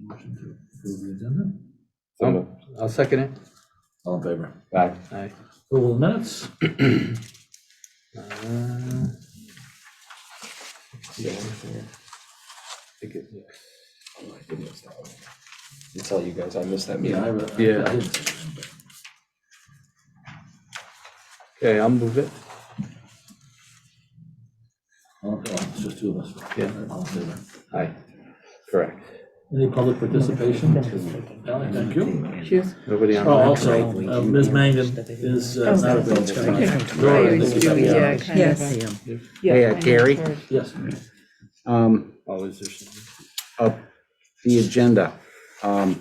Motion to approve the agenda. I'll second it. All in favor? Aye. Aye. Approval of minutes? Yeah, oh, I did miss that one. I tell you guys, I missed that meeting. Yeah. I didn't. Okay, I'll move it. It's just two of us. Yeah. All in favor? Aye. Correct. Any public participation? Ally, thank you. Nobody on. Oh, also, Ms. Mangan is not available tonight. Laura, I think is available. Yes. Hey, Gary, Yes. Oh, is there something? the agenda, The I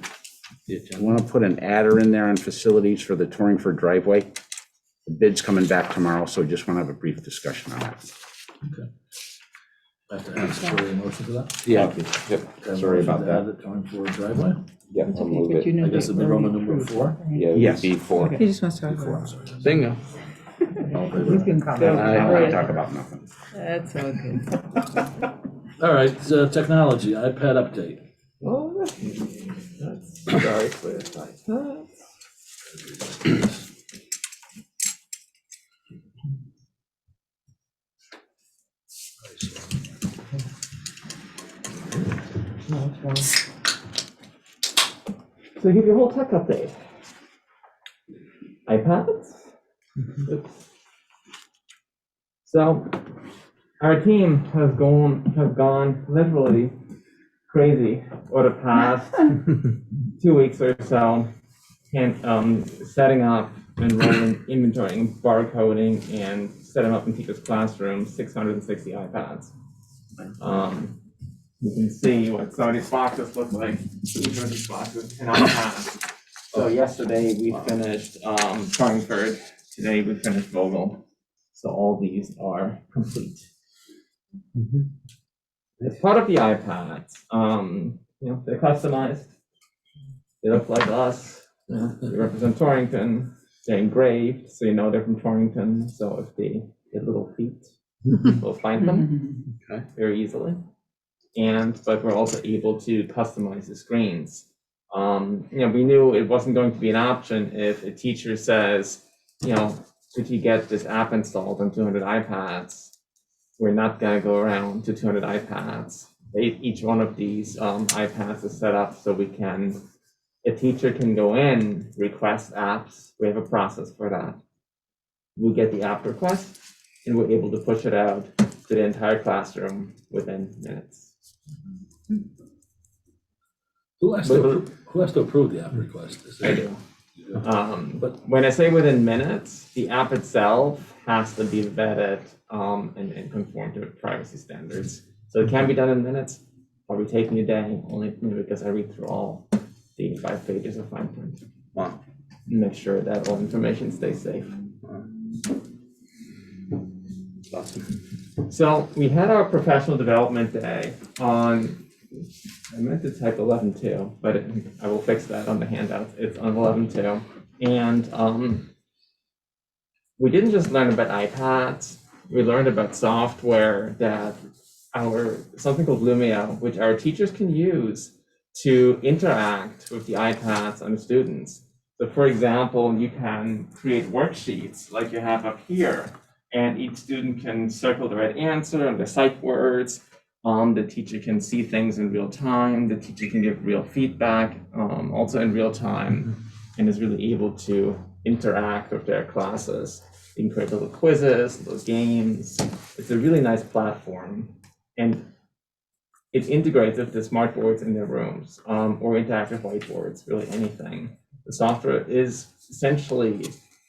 agenda? want to put an adder in there on facilities for the Torrington driveway. The bid's coming back tomorrow, so just want to have a brief discussion on that. Okay. I have to ask for a motion for that. Yeah. Okay, Sorry motion about to that. add the Torrington driveway. Yeah, I'll move it. I guess it'd be Roman number 4. Yeah, Yes. before. He just wants to talk Before, about I'm sorry. Bingo. All in it. You favor? can I comment. don't want to talk about nothing. That's all good. All right, technology, iPad update. Oh, that's sorry for the So give you a whole tech update. iPads? Oops. So our team has gone literally crazy over the past 2 weeks or so, and setting up, enrolling, inventorying, barcoding, and setting up in teachers' classrooms, 660 iPads. You can see what some of these boxes look like. Each of these boxes, 10 iPads. So yesterday we finished Torrington. Today we finished Vogel. So all these are complete. As part of the iPads, they're customized. They look like us. They represent Torrington. They're engraved, so you know they're from Torrington. So if they get little feet, we'll find them very easily. But we're also able to customize the screens. We knew it wasn't going to be an option if a teacher says, could you get this app installed on 200 iPads? We're not gonna go around to 200 iPads. Each one of these iPads is set up so a teacher can go in, request apps. We have a process for that. We get the app request and we're able to push it out to the entire classroom within minutes. Who has to approve the app request? I do. But when I say within minutes, the app itself has to be vetted and conform to privacy standards. So it can be done in minutes, probably take me a day, only because I read through all the 85 pages of fine print. Wow. And make sure that all information stays safe. Awesome. So we had our professional development day on, I meant to type 11/2, but I will fix that on the handout. It's on 11/2. And we didn't just learn about iPads, we learned about software that something called Lumio, which our teachers can use to interact with the iPads and the students. So for example, you can create worksheets like you have up here, and each student can circle the right answer and the sight words. The teacher can see things in real time. The teacher can give real feedback, also in real time, and is really able to interact with their classes. You can create little quizzes, little games. It's a really nice platform, and it integrates with the smart boards in their rooms, or interactive whiteboards, really anything. The software is essentially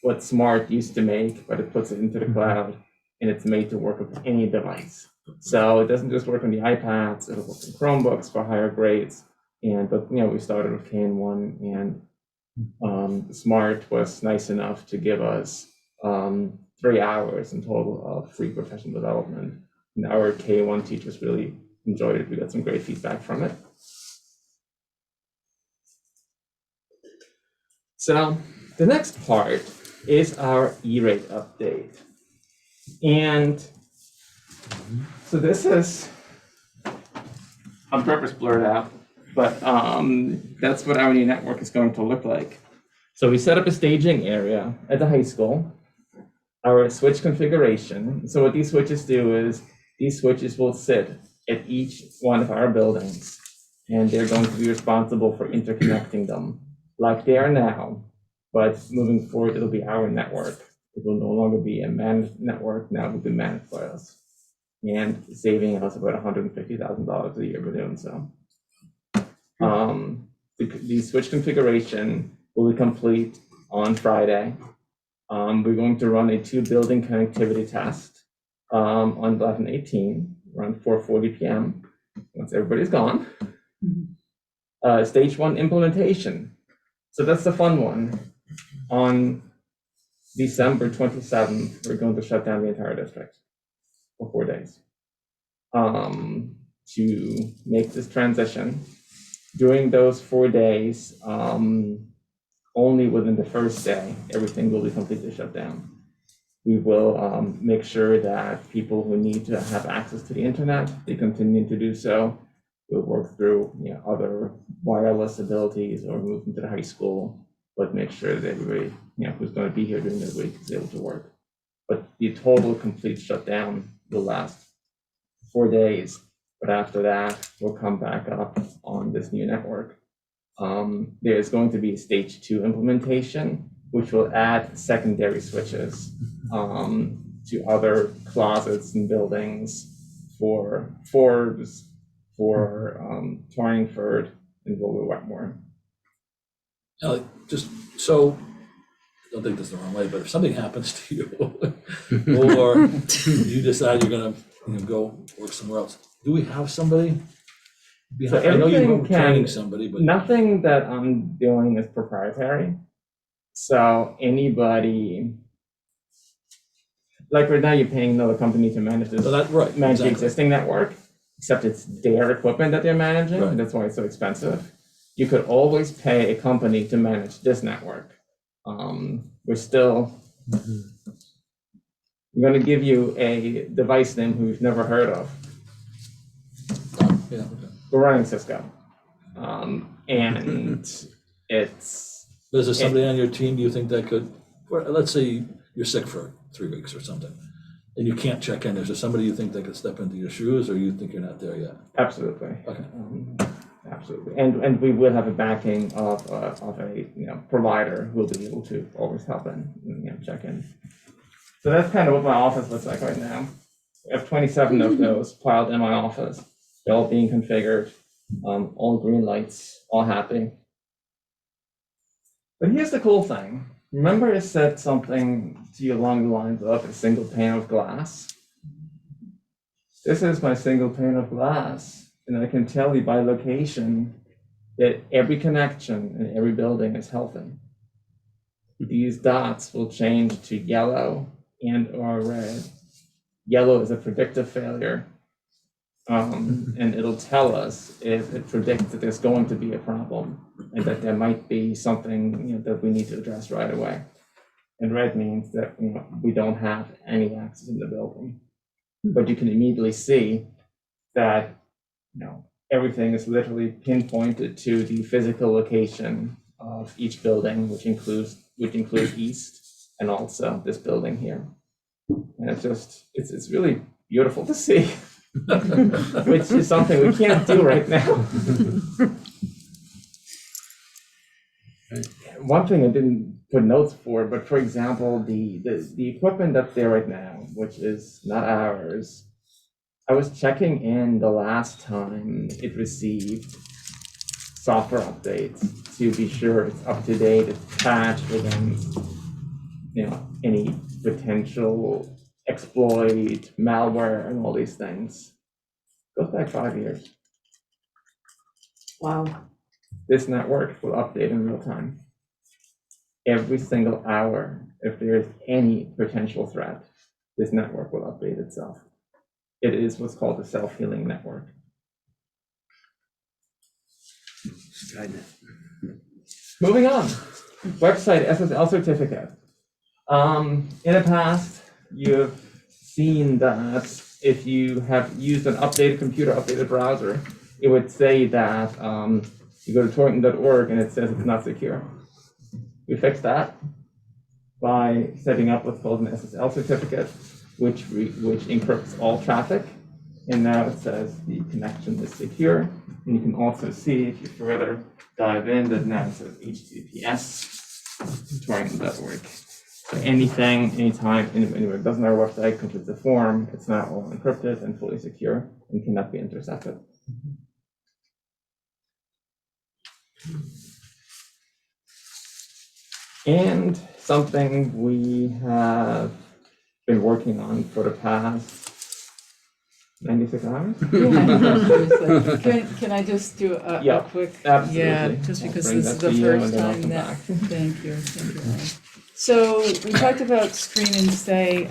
what Smart used to make, but it puts it into the cloud, and it's made to work with any device. So it doesn't just work on the iPads, it'll work on Chromebooks for higher grades. But we started with K1, and Smart was nice enough to give us 3 hours in total of free professional development. And our K1 teachers really enjoyed it. We got some great feedback from it. So the next part is our E-rate update. And so this is on purpose blurred out but that's what our new network is going to look like. So we set up a staging area at the high school, our switch configuration. So what these switches do is these switches will sit at each one of our buildings, and they're going to be responsible for interconnecting them like they are now. But moving forward, it'll be our network. It will no longer be a managed network. Now it will be managed by us, and saving us about $150,000 a year for doing so. The switch configuration will be complete on Friday. We're going to run a 2-building connectivity test on 11/18 around 4:40 p.m. once everybody's gone. Stage 1 implementation. So that's the fun one. On December 27th, we're going to shut down the entire district for 4 days to make this transition. During those 4 days, only within the first day, everything will be completely shut down. We will make sure that people who need to have access to the internet, they continue to do so. We'll work through other wireless abilities or move them to the high school, but make sure that everybody who's going to be here during the week is able to work. But the total complete shutdown will last 4 days. But after that, we'll come back up on this new network. There's going to be a stage 2 implementation, which will add secondary switches to other closets and buildings for Forbes, for Torrington, and Wilbur Wetmore. Just so, don't think this the wrong way, but if something happens to you, or you decide you're gonna go work somewhere else, do we have somebody? So I know everything you're training somebody, but nothing that I'm doing is proprietary. So anybody, like right now, you're paying another company to manage this, so that's right, manage the exactly. existing network, except it's their equipment that they're managing. Right. That's why it's so expensive. You could always pay a company to manage this network. We're still, I'm going to give you a device name who you've never heard of. Yeah, okay. We're running Cisco. And it's, But is there somebody on your team you think that could, or let's say you're sick for 3 weeks or something, and you can't check in, is there somebody you think that could step into your shoes, or you think you're not there yet? absolutely. Okay. Absolutely, and we will have a backing of a provider who will be able to always help in, check in. So that's kind of what my office looks like right now. I have 27 of those piled in my office. They're all being configured, all green lights, all happy. But here's the cool thing. Remember I said something to you along the lines of a single pane of glass? This is my single pane of glass. And I can tell you by location that every connection in every building is healthy. These dots will change to yellow and/or red. Yellow is a predictive failure. And it'll tell us if it predicts that there's going to be a problem and that there might be something that we need to address right away. And red means that we don't have any access in the building. But you can immediately see that everything is literally pinpointed to the physical location of each building, which includes East and also this building here. And it's really beautiful to see, which is something we can't do right now. One thing I didn't put notes for, but for example, the equipment that's there right now, which is not ours, I was checking in the last time it received software updates to be sure it's up to date, it's patched against any potential exploit, malware, and all these things. It goes back 5 years. Wow. This network will update in real time. Every single hour, if there's any potential threat, this network will update itself. It is what's called a self-healing network. Moving on, website SSL certificate. In the past, you've seen that if you have used an updated computer, updated browser, it would say that you go to torrington.org and it says it's not secure. We fixed that by setting up what's called an SSL certificate, which encrypts all traffic. And now it says the connection is secure. And you can also see, if you further dive in, that now it says HTTPS torrington.org. So anything, anytime, anywhere it doesn't our website completes a form, it's now all encrypted and fully secure and cannot be intercepted. And something we have been working on for the past 96 hours? Seriously. Can I just do a Yeah, quick? absolutely. Yeah, just I'll because bring this is that the to you and first then I'll time come that, back. thank you, Ellen. So we talked about screen and stay,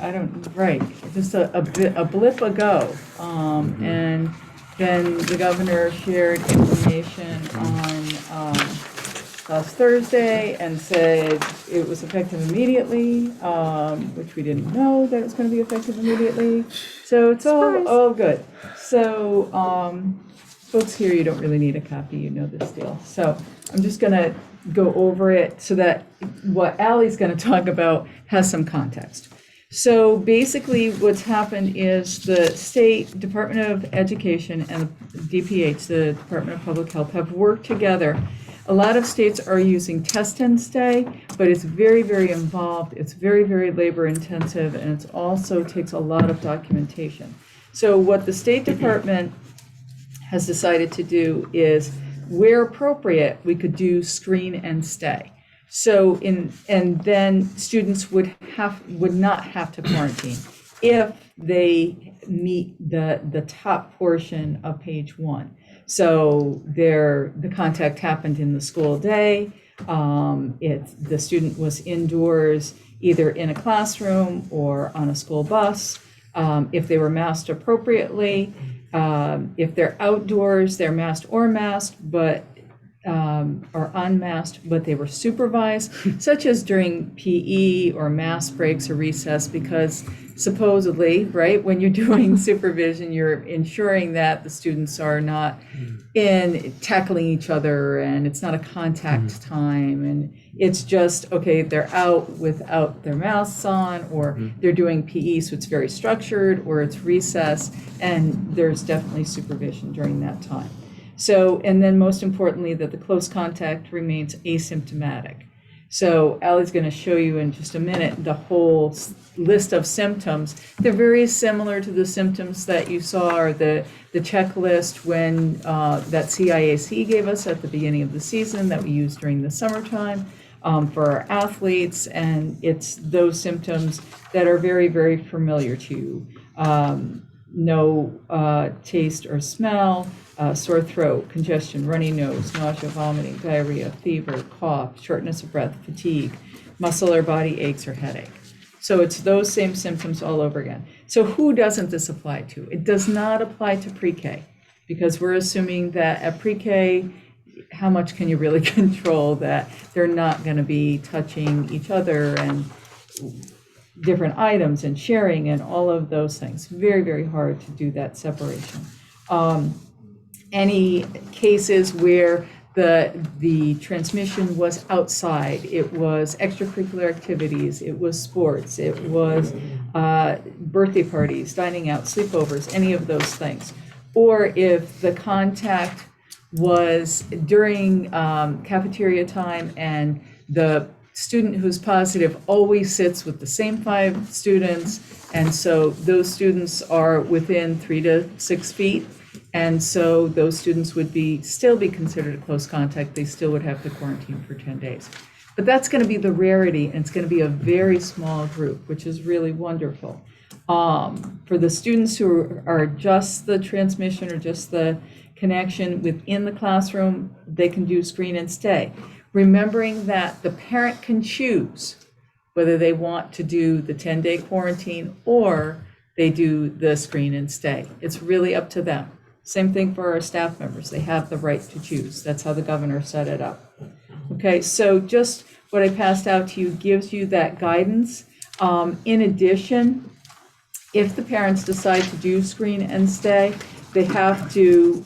just a blip ago. And then the governor shared information on last Thursday and said it was effective immediately, which we didn't know that it was going to be effective immediately. So it's all good. So folks here, you don't really need a copy, you know this deal. So I'm just going to go over it so that what Allie's going to talk about has some context. So basically what's happened is the State Department of Education and DPH, the Department of Public Health, have worked together. A lot of states are using test and stay, but it's very, very involved. It's very, very labor intensive, and it also takes a lot of documentation. So what the State Department has decided to do is, where appropriate, we could do screen and stay. So and then students would not have to quarantine if they meet the top portion of page 1. So the contact happened in the school day. The student was indoors, either in a classroom or on a school bus. If they were masked appropriately, if they're outdoors, they're masked or masked, but or unmasked, but they were supervised, such as during PE or mass breaks or recess, because supposedly, right, when you're doing supervision, you're ensuring that the students are not tackling each other, and it's not a contact time, and it's just, okay, they're out without their masks on, or they're doing PE, so it's very structured, or it's recess, and there's definitely supervision during that time. So, and then most importantly, that the close contact remains asymptomatic. So Allie's going to show you in just a minute the whole list of symptoms. They're very similar to the symptoms that you saw, or the checklist when that CIAC gave us at the beginning of the season that we used during the summertime for our athletes. And it's those symptoms that are very, very familiar to you. No taste or smell, sore throat, congestion, runny nose, nausea, vomiting, diarrhea, fever, cough, shortness of breath, fatigue, muscle or body aches or headache. So it's those same symptoms all over again. So who doesn't this apply to? It does not apply to pre-K, because we're assuming that at pre-K, how much can you really control that they're not going to be touching each other and different items and sharing and all of those things. Very, very hard to do that separation. Any cases where the transmission was outside, it was extracurricular activities, it was sports, it was birthday parties, dining out, sleepovers, any of those things. Or if the contact was during cafeteria time and the student who's positive always sits with the same 5 students, and so those students are within 3 to 6 feet, and so those students would still be considered a close contact. They still would have to quarantine for 10 days. But that's going to be the rarity, and it's going to be a very small group, which is really wonderful. For the students who are just the transmission or just the connection within the classroom, they can do screen and stay. Remembering that the parent can choose whether they want to do the 10-day quarantine or they do the screen and stay. It's really up to them. Same thing for our staff members. They have the right to choose. That's how the governor set it up. Okay, so just what I passed out to you gives you that guidance. In addition, if the parents decide to do screen and stay, they have to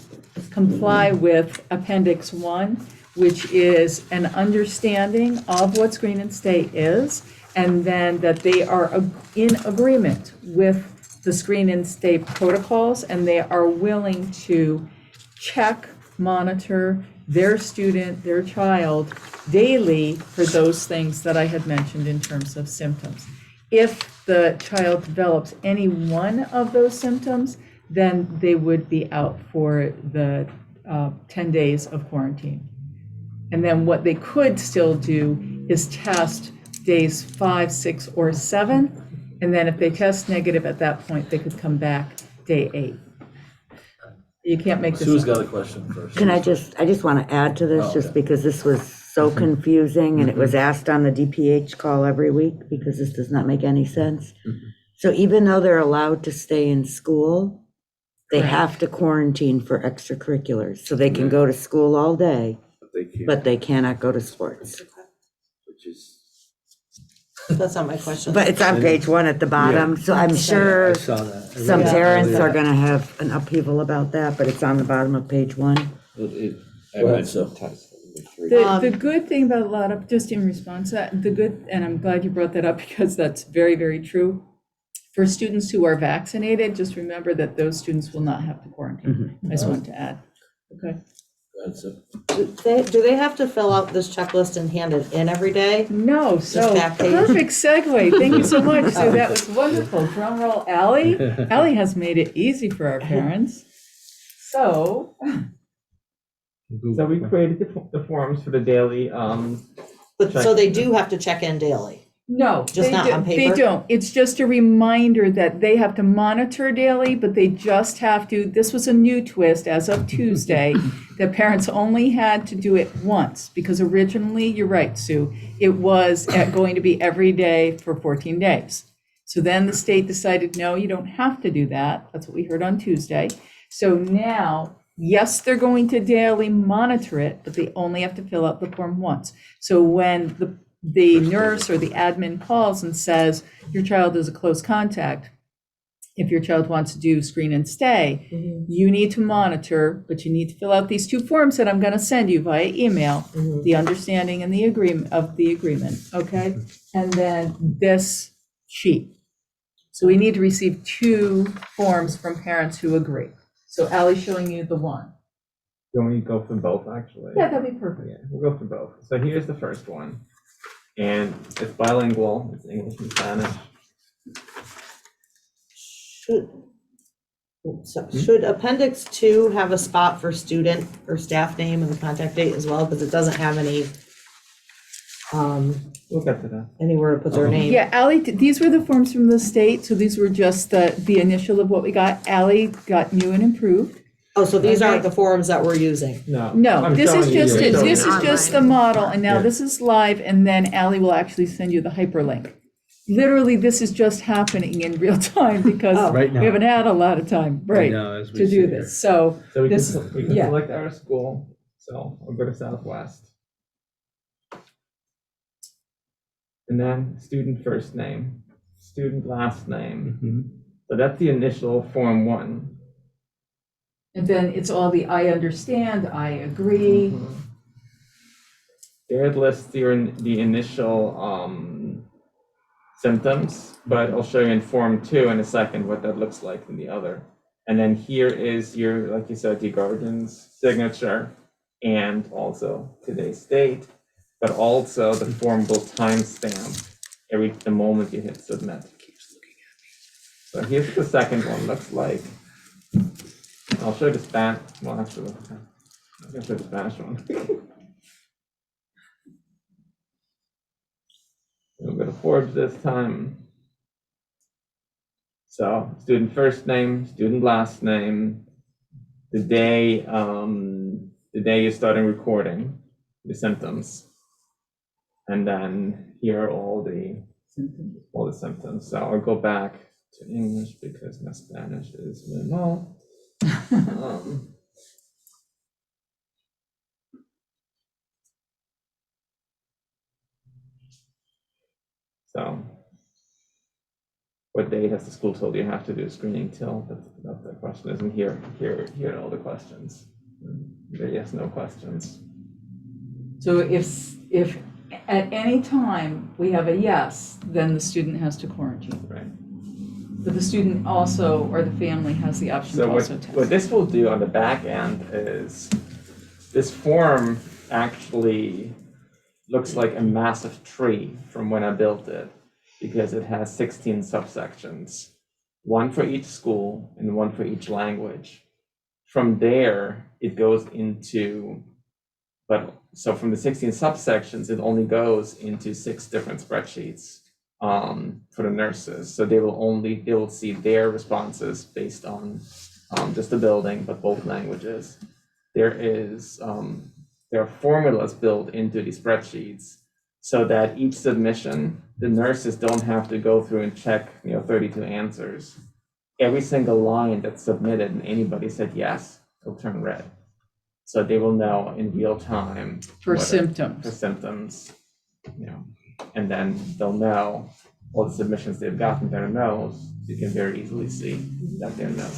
comply with Appendix 1, which is an understanding of what screen and stay is, and then that they are in agreement with the screen and stay protocols, and they are willing to check, monitor their student, their child daily for those things that I had mentioned in terms of symptoms. If the child develops any one of those symptoms, then they would be out for the 10 days of quarantine. And then what they could still do is test days 5, 6, or 7. And then if they test negative at that point, they could come back day 8. You can't make this Sue's up. got a question first. I just want to add to this, Oh, just okay. because this was so confusing and it was asked on the DPH call every week, because this does not make any sense. So even though they're allowed to stay in school, they Correct. have to quarantine for extracurriculars. So they can go to school all day, They can't, but they cannot go to sports. which is, That's not my question. But it's on page 1 at the bottom, so I'm I sure saw that. I read some that parents earlier. are gonna have an upheaval about that, but it's on the bottom of page 1. Go ahead, Sue. The good thing about a lot of, just in response to that, and I'm glad you brought that up because that's very, very true. For students who are vaccinated, just remember that those students will not have to quarantine. I just wanted to add. Okay. Go ahead, Sue. Do they have to fill out this checklist and hand it in every day? No, so back page. perfect segue. Thank you so much. So that was wonderful. Drum roll, Ally. Ally has made it easy for our parents. So, So we created the forms for the daily, But, so they do have to check in daily? no, Just not on they paper? don't. It's just a reminder that they have to monitor daily, but they just have to, this was a new twist as of Tuesday, that parents only had to do it once, because originally, you're right, Sue, it was going to be every day for 14 days. So then the state decided, no, you don't have to do that. That's what we heard on Tuesday. So now, yes, they're going to daily monitor it, but they only have to fill out the form once. So when the nurse or the admin calls and says, your child is a close contact, if your child wants to do screen and stay, you need to monitor, but you need to fill out these 2 forms that I'm going to send you via email, the understanding and the agreement, okay? And then this sheet. So we need to receive 2 forms from parents who agree. So Ally's showing you the one. don't we go for both, actually? Yeah, that'd be perfect. Yeah, we'll go for both. So here's the first one. And it's bilingual, it's English and Spanish. Should Appendix 2 have a spot for student or staff name and the contact date as well? Because it doesn't have any, We'll get to that. anywhere to put their name. Yeah, Ally, these were the forms from the state, so these were just the initial of what we got. Ally got new and improved. Oh, so these Okay. aren't the forms that we're using? No. No, I'm this is showing you just, yours. this is just the model, and now Yeah. this is live, and then Ally will actually send you the hyperlink. Literally, this is just happening in real time because Oh. Right we now. haven't had a lot of time, right, now, as we to sit do here. this. So So we can, this- we can yeah. select our school, so we'll go to Southwest. And then student first name, student last name. Mhm. So that's the initial Form 1. And then it's all the I understand, I agree. There it lists the initial symptoms, but I'll show you in Form 2 in a second what that looks like in the other. And then here is your, like you said, your guardian's signature and also today's date, but also the form will timestamp the moment you hit submit. So here's what the second one looks like. I'll show you the well, actually, I'm gonna show the Spanish one. We'll go to Forbes this time. So student first name, student last name, the day you're starting recording, the symptoms. And then here are all the symptoms. So I'll go back to English because my Spanish is minimal. So what date has the school told you have to do screening till? That's the question, isn't here are all the questions. the yes, no questions. So if at any time we have a yes, then the student has to quarantine. Right. But the student also, or the family has the option So to what, also test. what this will do on the back end is, this form actually looks like a massive tree from when I built it, because it has 16 subsections, one for each school and one for each language. From there, it goes into, so from the 16 subsections, it only goes into 6 different spreadsheets for the nurses. So they will see their responses based on just the building, but both languages. There are formulas built into these spreadsheets so that each submission, the nurses don't have to go through and check, 32 answers. Every single line that's submitted and anybody said yes, it'll turn red. So they will know in real time. For For symptoms. symptoms, and then they'll know all the submissions they've gotten their no's, you can very easily see that they're no.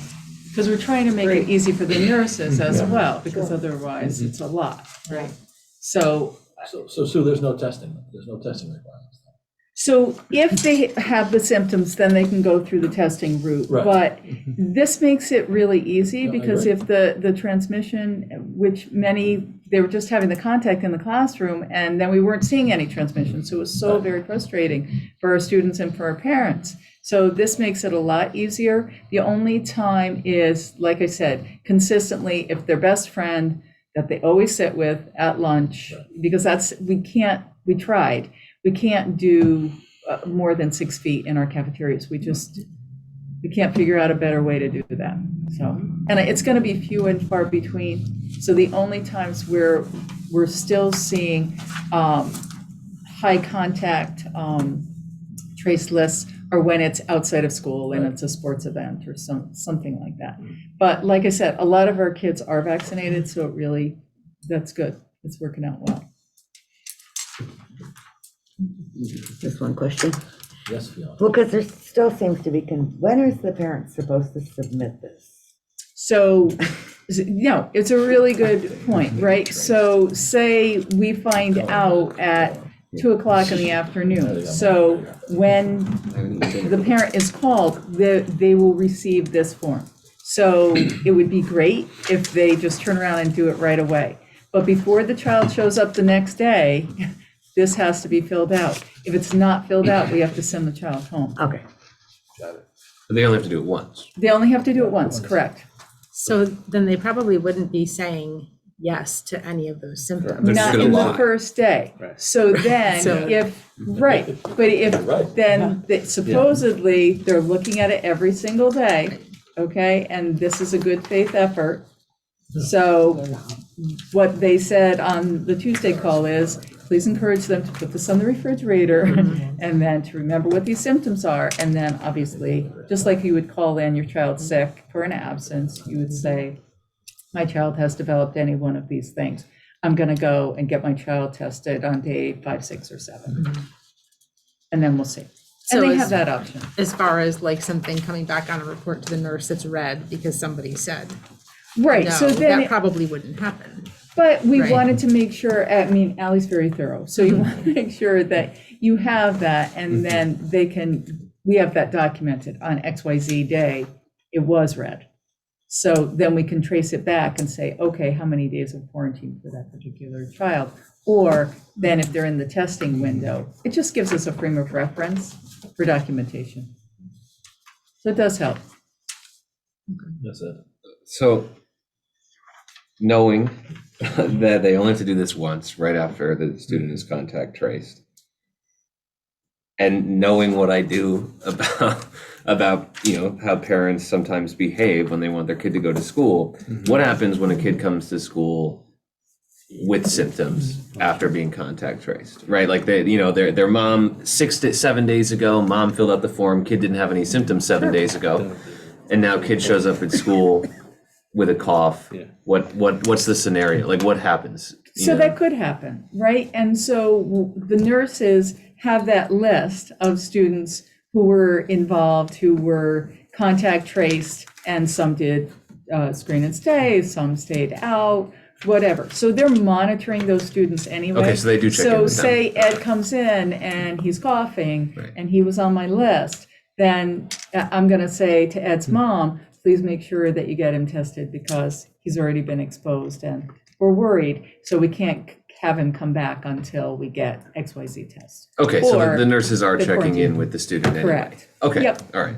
Because we're trying to make it easy for the nurses as Yeah. well, because otherwise it's a lot, right? So So Sue, there's no testing requirements. So if they have the symptoms, then they can go through the testing route. Right. But this makes it really easy, Yeah, I because agree. if the transmission, which they were just having the contact in the classroom, and then we weren't seeing any transmission. So it was so Right. very frustrating for our students and for our parents. So this makes it a lot easier. The only time is, like I said, consistently, if their best friend that they always sit with at lunch, because we tried. We can't do more than 6 feet in our cafeterias. We can't figure out a better way to do that. So, and it's going to be few and far between. So the only times where we're still seeing high contact trace lists are when it's outside of school and it's a sports event or something like that. But like I said, a lot of our kids are vaccinated, so that's good. It's working out well. Just one question. Yes, Fiona. Well, because there still seems to be, when is the parent supposed to submit this? So, no, it's a really good point, right? So say we find out at 2:00 in the afternoon. So when the parent is called, they will receive this form. So it would be great if they just turn around and do it right away. But before the child shows up the next day, this has to be filled out. If it's not filled out, we have to send the child home. Okay. But they only have to do it once. They only have to do it once, correct? So then they probably wouldn't be saying yes to any of those symptoms. They're just Not gonna in the lie. first day. Right. So then, So- right, but if, Right. then supposedly they're looking at it every single day, okay? And this is a good faith effort. So what they said on the Tuesday call is, please encourage them to put this on the refrigerator and then to remember what these symptoms are. And then obviously, just like you would call in your child sick for an absence, you would say, my child has developed any one of these things. I'm going to go and get my child tested on day 5, 6, or 7. And then we'll see. So And they is- have that option. As far as like something coming back on a report to the nurse that's red because somebody said Right, no, so then, that probably wouldn't happen. but we Right. wanted to make sure, Ally's very thorough, so you want to make sure that you have that, and then we have that documented on XYZ day, it was red. So then we can trace it back and say, okay, how many days of quarantine for that particular child? Or then if they're in the testing window, it just gives us a frame of reference for documentation. So it does help. That's it. So knowing that they only have to do this once, right after the student is contact traced, and knowing what I do about how parents sometimes behave when they want their kid to go to school, what happens when a kid comes to school with symptoms after being contact traced, right? Like their mom 6 to 7 days ago, mom filled out the form, kid didn't have any symptoms 7 days ago, and now kid shows up at school with a cough. Yeah. What's the scenario? Like what happens? So that could happen, right? And so the nurses have that list of students who were involved, who were contact traced, and some did screen and stay, some stayed out, whatever. So they're monitoring those students anyway. Okay, so they do check in So with them. say Ed comes in and he's coughing Right. and he was on my list, then I'm gonna say to Ed's mom, please make sure that you get him tested because he's already been exposed and we're worried. So we can't have him come back until we get XYZ test. Okay, so Or the nurses are the checking in quarantine. with the student anyway. Correct. Okay, Yep. all right.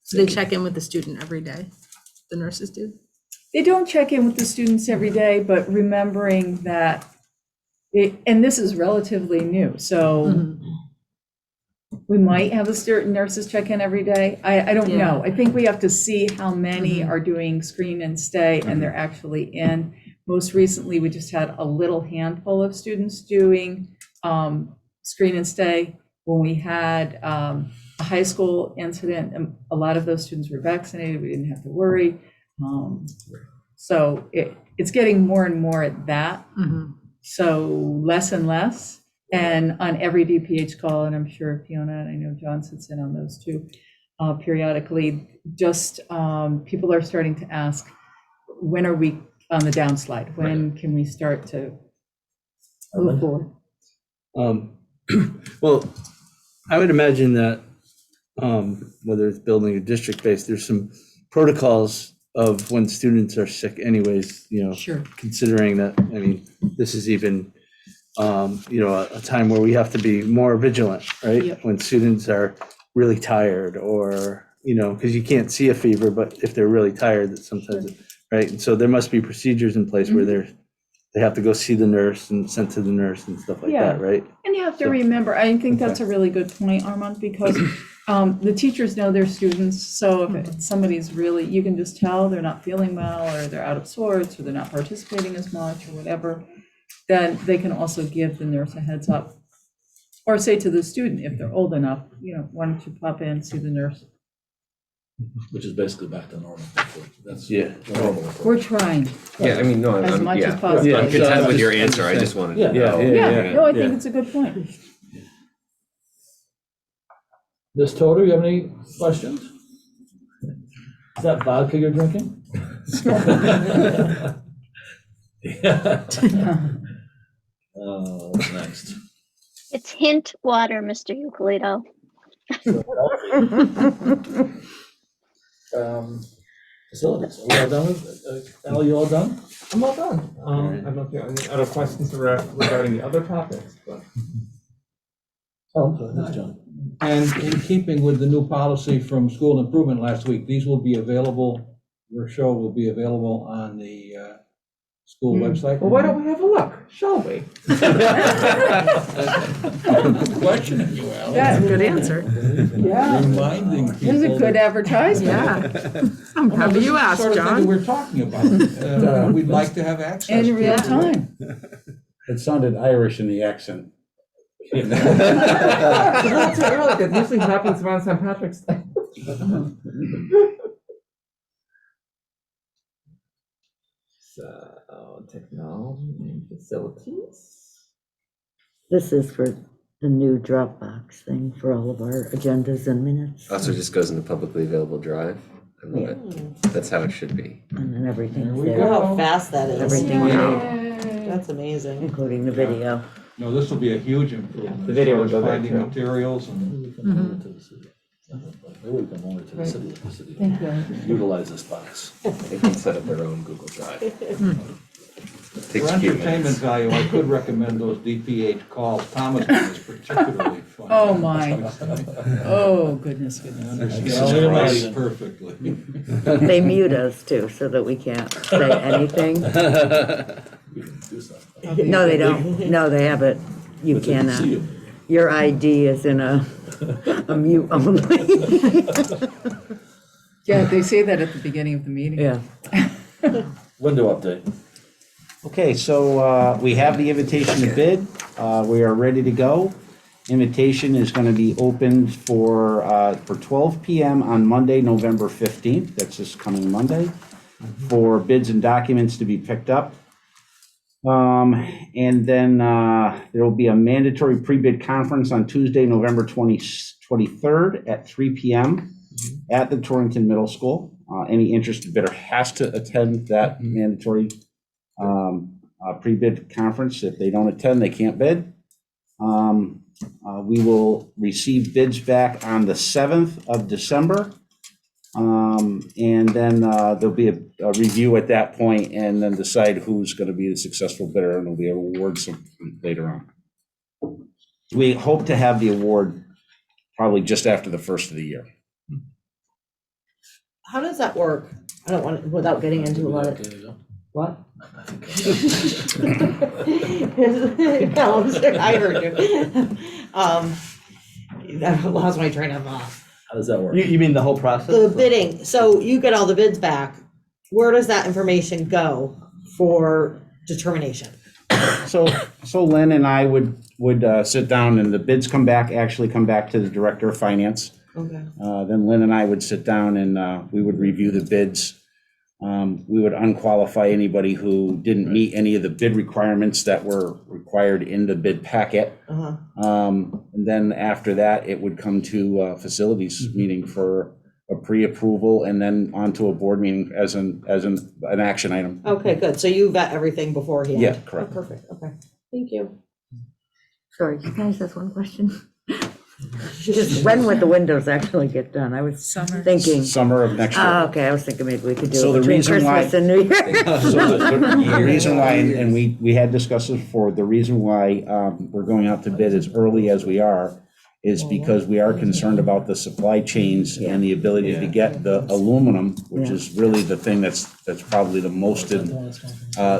So they check in with the student every day, the nurses do? They don't check in with the students every day, but remembering that, and this is relatively new, so we might have a certain nurses check in every day. I don't know. I think we have to see how many are doing screen and stay and they're actually in. Most recently, we just had a little handful of students doing screen and stay. When we had a high school incident, a lot of those students were vaccinated. We didn't have to worry. So it's getting more and more at that. So less and less. And on every DPH call, and I'm sure Fiona, and I know John sits in on those too, periodically, just people are starting to ask, when are we on the downslide? When can we start to move forward? Well, I would imagine that whether it's building or district-based, there's some protocols of when students are sick anyways, Sure. considering that, I mean, this is even, a time where we have to be more vigilant, right? Yep. When students are really tired or, because you can't see a fever, but if they're really tired, that sometimes, right? And so there must be procedures in place where they have to go see the nurse and sent to the nurse and stuff like Yeah. that, right? And you have to remember, I think that's a really good point, Armand, because the teachers know their students. So if somebody's really, you can just tell they're not feeling well, or they're out of sorts, or they're not participating as much, or whatever, then they can also give the nurse a heads up. Or say to the student, if they're old enough, why don't you pop in, see the nurse? Which is basically back to normal. That's Yeah. the normal approach. We're trying. Yeah, I mean, no, As I'm, much as yeah, possible. Yeah. I'm content with your answer. I just wanted to know. No, I think it's a good point. Ms. Toder, you have any questions? Is that vodka you're drinking? Yeah. What's next? It's hint water, Mr. Euclid. Facilities, are we all done with, Al, you all done? I'm all done. I don't know if you have any other questions regarding the other topics, but. Oh, I'm sorry, that's John. And in keeping with the new policy from school improvement last week, these will be available, your show will be available on the school website. Well, why don't we have a look, shall we? Questioning you, Al. Yeah. Good answer. Yeah. Reminding people. Here's a good advertisement. Yeah. I'm Well, happy this you is the asked, sort of thing that John. we're talking about. We'd like to have access. In real to. time. It sounded Irish in the accent. That's early, that usually happens around St. Patrick's Day. So, technology and facilities. This is for the new Dropbox thing for all of our agendas and minutes. Also just goes in the publicly available drive. I love it. That's how it should be. And then everything's There we Look there, how fast that is. Everything That's amazing. including the video. No, this will be a huge improvement. The video will as far go as there, finding too. materials and. Maybe we can move it to the city. Maybe we can move it to the city, let the city Thank you. utilize this box. They can set up their own Google Drive. For Takes a few entertainment minutes. value, I could recommend those DPH calls. Thomas is particularly fun. Oh, my. Oh, goodness. Understands perfectly. They mute us too, so that we can't say anything. We can do something. No, they don't. No, they have it. You But they can cannot. see you. Your ID is in a mute only. Yeah, they say that at the beginning of the meeting. Yeah. Window update. Okay, so we have the invitation to bid. We are ready to go. Invitation is going to be opened for 12 p.m. on Monday, November 15th. That's this coming Monday, for bids and documents to be picked up. And then there will be a mandatory pre-bid conference on Tuesday, November 23rd at 3 p.m. at the Torrington Middle School. Any interested bidder has to attend that mandatory pre-bid conference. If they don't attend, they can't bid. We will receive bids back on the 7th of December. And then there'll be a review at that point and then decide who's going to be the successful bidder, and there'll be awards later on. We hope to have the award probably just after the first of the year. How does that work? I don't want, without getting into a lot of, what? No, I'm sorry, I heard you. I lost my train of thought. How does that work? You mean the whole process? The bidding, so you get all the bids back. Where does that information go for determination? So Lynn and I would sit down, and the bids actually come back to the Director of Finance. Okay. Then Lynn and I would sit down and we would review the bids. We would unqualify anybody who didn't meet any of the bid requirements that were required in the bid packet. Uh-huh. And then after that, it would come to facilities meeting for a pre-approval, and then onto a board meeting as an action item. Okay, good. So you vet everything beforehand? Yeah, correct. Oh, perfect. Okay. Thank you. Sorry, can I just ask one question? Just when would the windows actually get done? I was thinking. Summer of next year. Okay, I was thinking maybe we could So do the it between reason why- Christmas and New Year. So the reason why, and we had discussed this before, the reason why we're going out to bid as early as we are is because we are concerned about the supply chains and the ability to get the aluminum, which is really the thing that's probably the most,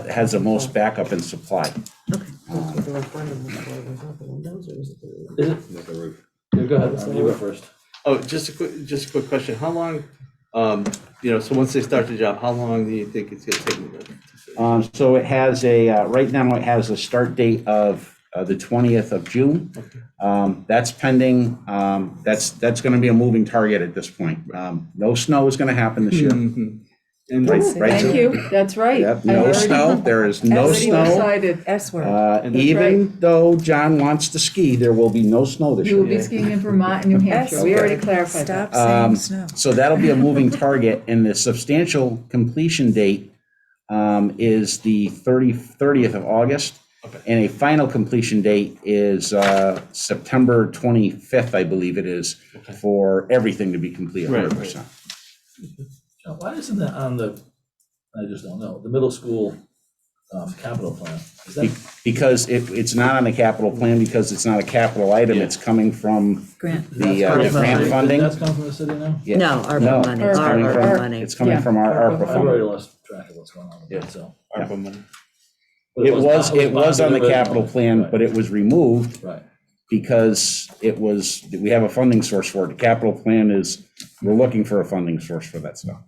has the most backup in supply. Is it? The roof. Yeah, go ahead, you go first. Oh, just a quick question. How long, so once they start the job, how long do you think it's gonna take them to? So it has right now it has a start date of the 20th of June. That's pending. That's going to be a moving target at this point. No snow is going to happen this year. And Right, Thank you, that's right. Yep, I no already- snow. There is no already snow. decided. S word. That's Even though John wants to ski, there will be no snow this You will year. be skiing in Vermont and New Hampshire. We already clarified that. So that'll be a moving target, and the substantial completion date is the 30th of August. Okay. And a final completion date is September 25th, I believe it is, for everything to be complete Right, 100%. Now, why isn't that on the, I just don't know, the middle school capital plan? Is that Because it's not on the capital plan, because it's not a capital item, it's coming from Grant. the coming from grant the- funding. That's coming from the city now? Yeah. No, ARPA money, It's coming ARPA from, money. it's coming Yeah. from our ARPA I've already fund. lost track of what's going on with Yeah. that, so. ARPA money. But It was on the originally. capital plan, but it was removed Right. because we have a funding source for it. The capital plan is, we're looking for a funding source for that stuff.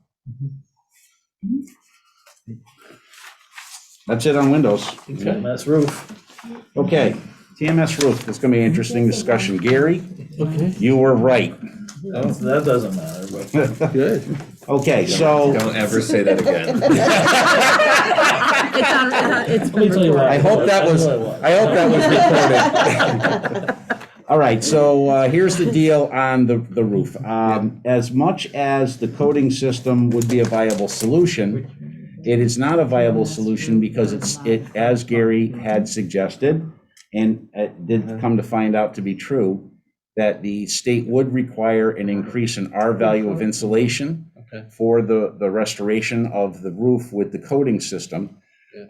That's it on windows. TMS roof. Okay, TMS roof, it's gonna be an interesting discussion. Gary, you were right. That doesn't matter, but. Good. Okay, so Don't ever say that again. It's Let me tell you what. I hope that was That's recorded. All right, so here's the deal on the roof. As much as the coating system would be a viable solution, it is not a viable solution because as Gary had suggested, and it did come to find out to be true, that the state would require an increase in our value of insulation for the restoration of the roof with the coating system.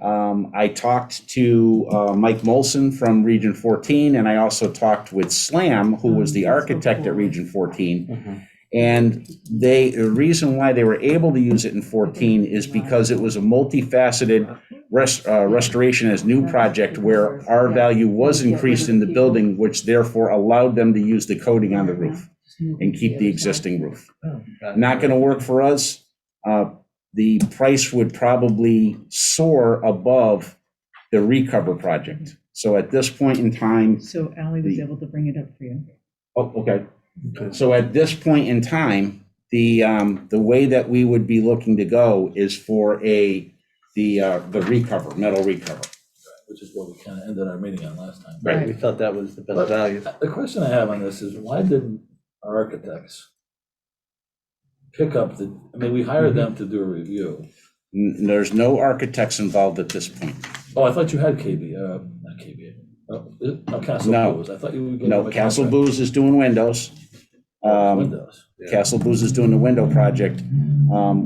I talked to Mike Molson from Region 14, and I also talked with Slam, who was the architect at Region 14. And the reason why they were able to use it in 14 is because it was a multifaceted restoration as new project where our value was increased in the building, which therefore allowed them to use the coating on the roof and keep the existing roof. Not going to work for us. The price would probably soar above the recover project. So at this point in time, So Ally was able to bring it up for you. oh, okay. So at this point in time, the way that we would be looking to go is for the recover, metal recover. Which is what we kind of ended our meeting on last time. Right, we thought that was the best value. The question I have on this is, why didn't our architects pick up the, I mean, we hired them to do a review. There's no architects involved at this point. Oh, I thought you had not KBA. Castle No. Blues. I thought you would get. No, Castle Booze is doing windows. Windows. Castle Booze is doing the window project.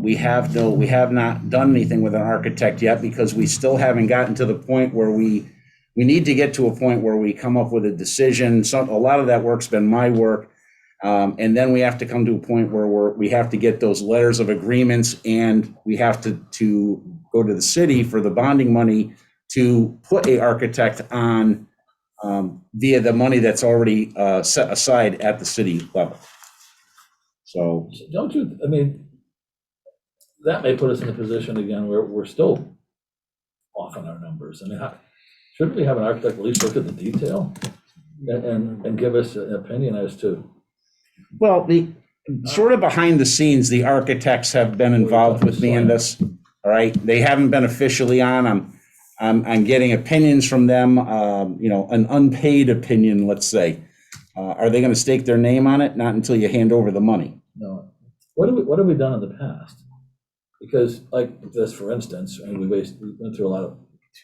We have not done anything with an architect yet because we still haven't gotten to the point where we need to get to a point where we come up with a decision. A lot of that work's been my work. And then we have to come to a point where we have to get those letters of agreements, and we have to go to the city for the bonding money to put a architect on via the money that's already set aside at the city level. So, Don't you, I mean, that may put us in a position again where we're still off on our numbers. I mean, shouldn't we have an architect at least look at the detail and give us an opinion as to? well, the sort of behind the scenes, the architects have been involved with me in this. All right, they haven't been officially on. I'm getting opinions from them, an unpaid opinion, let's say. Are they going to stake their name on it? Not until you hand over the money. No. What have we done in the past? Because like this, for instance, and we went through a lot of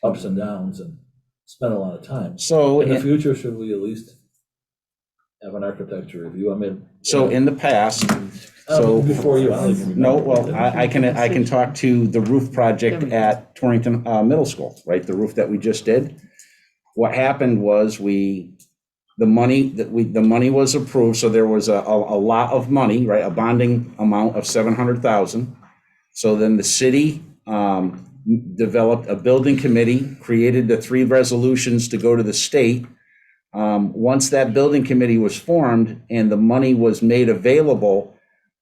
ups and downs and spent a lot of time. So In the future, should we at least have an architecture review? I mean. So in the past, Before you. I don't even no, remember. well, I can talk to the roof project at Torrington Middle School, right? The roof that we just did. What happened was the money was approved, so there was a lot of money, right? A bonding amount of $700,000. So then the city developed a building committee, created the 3 resolutions to go to the state. Once that building committee was formed and the money was made available,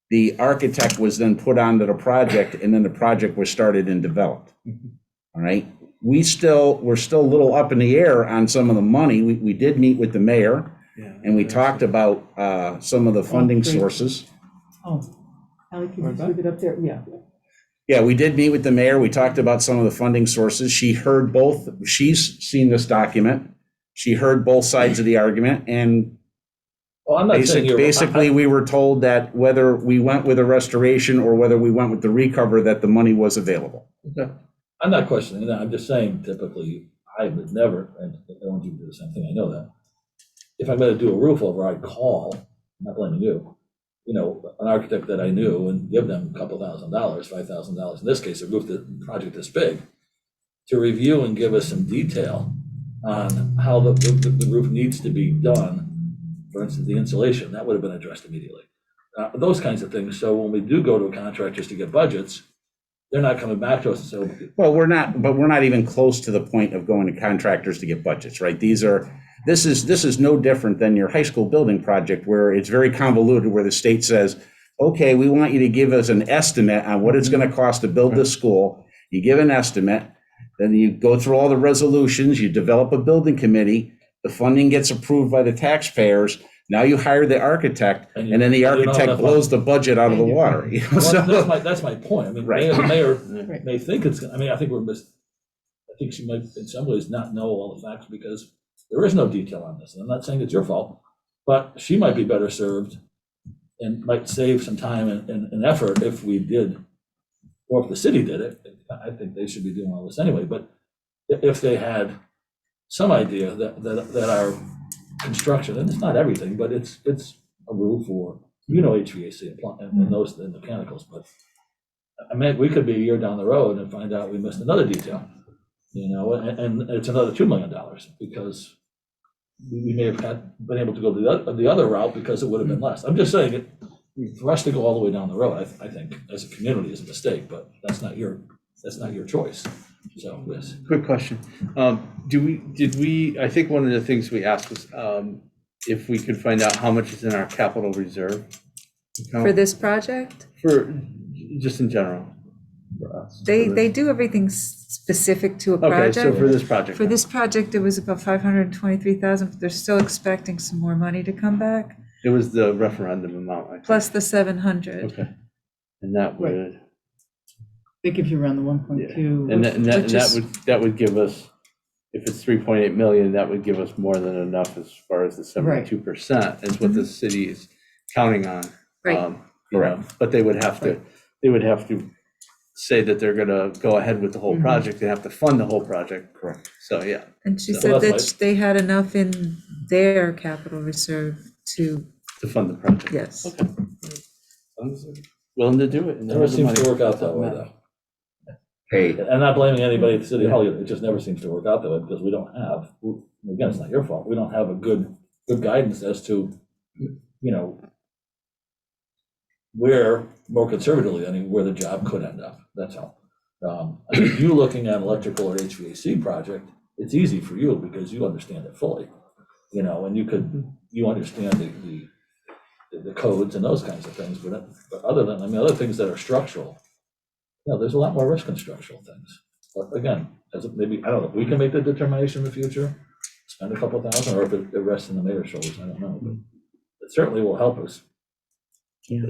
the architect was then put onto the project, and then the project was started and developed. All right. We're still a little up in the air on some of the money. We did meet with the mayor, and we talked about some of the funding great. sources. Oh, Ally, can you sweep it up there? Yeah. Yeah, we did meet with the mayor. We talked about some of the funding sources. She's seen this document. She heard both sides of the argument, and Well, I'm not saying you're. basically, we were told that whether we went with a restoration or whether we went with the recover, that the money was available. I'm not questioning that. I'm just saying typically, I would never, and I want you to do the same thing, I know that. If I'm gonna do a roof over, I'd call, I'm not blaming you, an architect that I knew and give them a couple $1,000, $5,000, in this case, a project this big, to review and give us some detail on how the roof needs to be done. For instance, the insulation, that would have been addressed immediately. Those kinds of things. So when we do go to a contractor to get budgets, they're not coming back to us and say, Well, we're not even close to the point of going to contractors to get budgets, right? This is no different than your high school building project, where it's very convoluted, where the state says, okay, we want you to give us an estimate on what it's going to cost to build this school. You give an estimate, then you go through all the resolutions, you develop a building committee, the funding gets approved by the taxpayers. Now you hire the architect, and then the architect blows the budget out of the water. that's my point. I mean, Right. the mayor may think I think she might in some ways not know all the facts because there is no detail on this. And I'm not saying it's your fault, but she might be better served and might save some time and effort if we did, or if the city did it. I think they should be doing all this anyway, but if they had some idea that our construction, and it's not everything, but it's a roof or, HVAC and those, the mechanicals, but I mean, we could be a year down the road and find out we missed another detail, and it's another $2 million because we may have been able to go the other route because it would have been less. I'm just saying for us to go all the way down the road, I think as a community is a mistake, but that's not your choice. So, yes. Quick question. I think one of the things we asked was if we could find out how much is in our capital reserve account For this project, for just in general for us. they do everything specific to a Okay, project. so for this project. For this project, it was about 523,000, but they're still expecting some more money to come back, It was the referendum amount, I think. plus the 700. Okay. And that would, They give you around the 1.2. and which is- that would give us, if it's 3.8 million, that would give us more than enough as far as the 72% is what the city is counting on. Right. you know? Correct. But they would have to say that they're gonna go ahead with the whole project. They have to fund the whole project. Correct. So, yeah. And she So said that's that they had enough in their capital reserve to, To fund the project. yes. Okay. As long as they're willing to do it. and they Never have the seems to money. work out that way, though. Hey, I'm not blaming anybody at the City Hall, it just never seems to work out that way, because we don't have, again, it's not your fault, we don't have a good guidance as to, you know, where, more conservatively, I mean, where the job could end up, that's all. I mean, you looking at electrical or HVAC project, it's easy for you because you understand it fully, you know, and you understand the codes and those kinds of things, but other than, I mean, other things that are structural, you know, there's a lot more risk in structural things. But again, maybe, I don't know, we can make the determination in the future, spend a couple thousand, or if it rests in the mayor's shoulders, I don't know, but it certainly will help us. Yeah.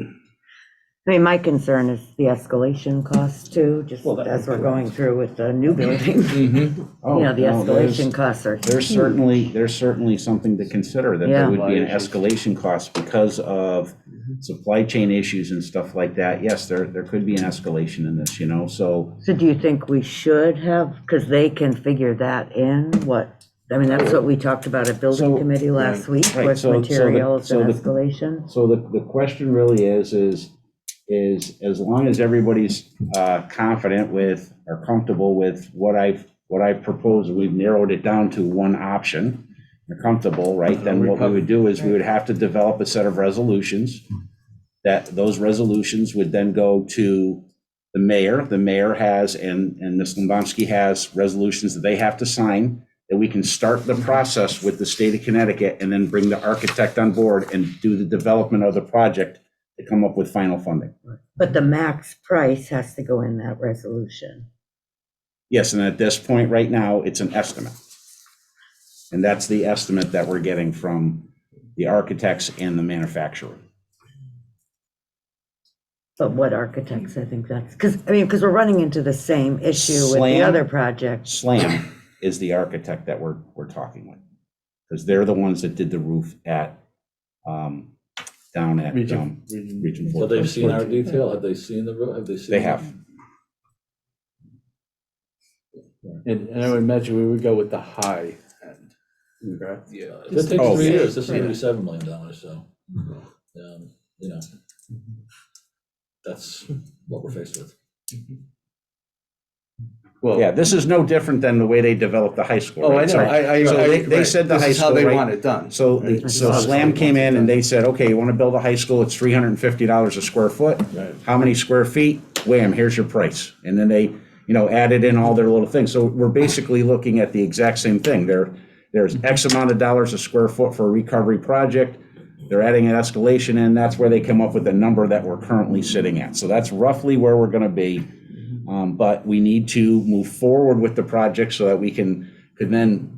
I mean, my concern is the escalation costs too, just Well, that- as we're going through with the new building. Mhm. Oh, You know, the no, there's- escalation costs are There's huge. certainly something to consider, that Yeah. there would be an Supply escalation cost because of supply chain issues and stuff like that. Yes, there could be an escalation in this, you know, so. So do you think we should have, because they can figure that in, I mean, that's what we talked about at building So- committee last week, Right, was so the- materials so and the- escalation. So the question really is as long as everybody's confident with, or comfortable with what I've proposed, we've narrowed it down to one option, you're comfortable, right? Then what we would do is we would have to develop a set of resolutions, that those resolutions would then go to the mayor. The mayor has, and Ms. Lombomsky has resolutions that they have to sign, that we can start the process with the state of Connecticut and then bring the architect on board and do the development of the project to come up with final funding. But the max price has to go in that resolution. Yes, and at this point right now, it's an estimate. And that's the estimate that we're getting from the architects and the manufacturer. But what architects, I think that's, because we're running into the same issue with the Slam. other project. SLAM is the architect that we're talking with, because they're the ones that did the roof at, down at Region Region So 4. they've seen our detail, have they seen the, have they seen? They have. And I would imagine we would go with the high end. Correct? Yeah, if it takes Oh, 3 yeah. years, this is gonna be $7 million, so, you know, that's what we're faced with. Well, Yeah, this is no different than the way they developed the high school. Oh, I right? know. So- I so they right. said the This high is how school, they right? want it done. So, Right. so SLAM came in and they said, okay, you want to build a high school, it's $350 a square foot. Right. How many square feet? Wham, here's your price. And then they, added in all their little things. So we're basically looking at the exact same thing. There's X amount of dollars a square foot for a recovery project. They're adding an escalation in, that's where they come up with the number that we're currently sitting at. So that's roughly where we're gonna be. But we need to move forward with the project so that we could then,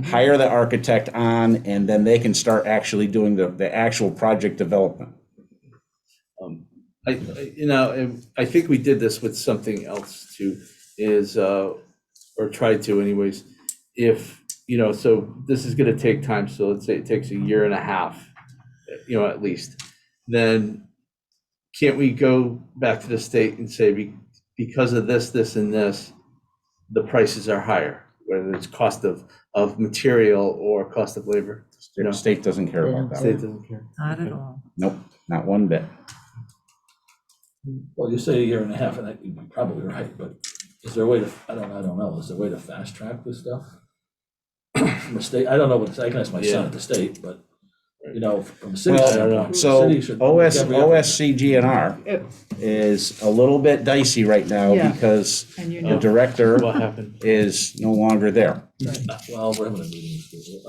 hire the architect on, and then they can start actually doing the actual project development. I think we did this with something else too, or tried to anyways. If, so this is gonna take time, so let's say it takes a year and a half, at least. Then can't we go back to the state and say, because of this, this, and this, the prices are higher, whether it's cost of material or cost of labor? The state doesn't care about The that. state doesn't care. Not at all. Nope, not one bit. Well, you say a year and a half, and you're probably right, but is there a way to, I don't know, is there a way to fast track this stuff? From the state, I don't know what, I can ask my son at the state, but, from the city Well, standpoint, the so city should. OSCGNR is a little bit dicey right now Yeah. because And the director What happened? is no longer there. Well, we're having a meeting,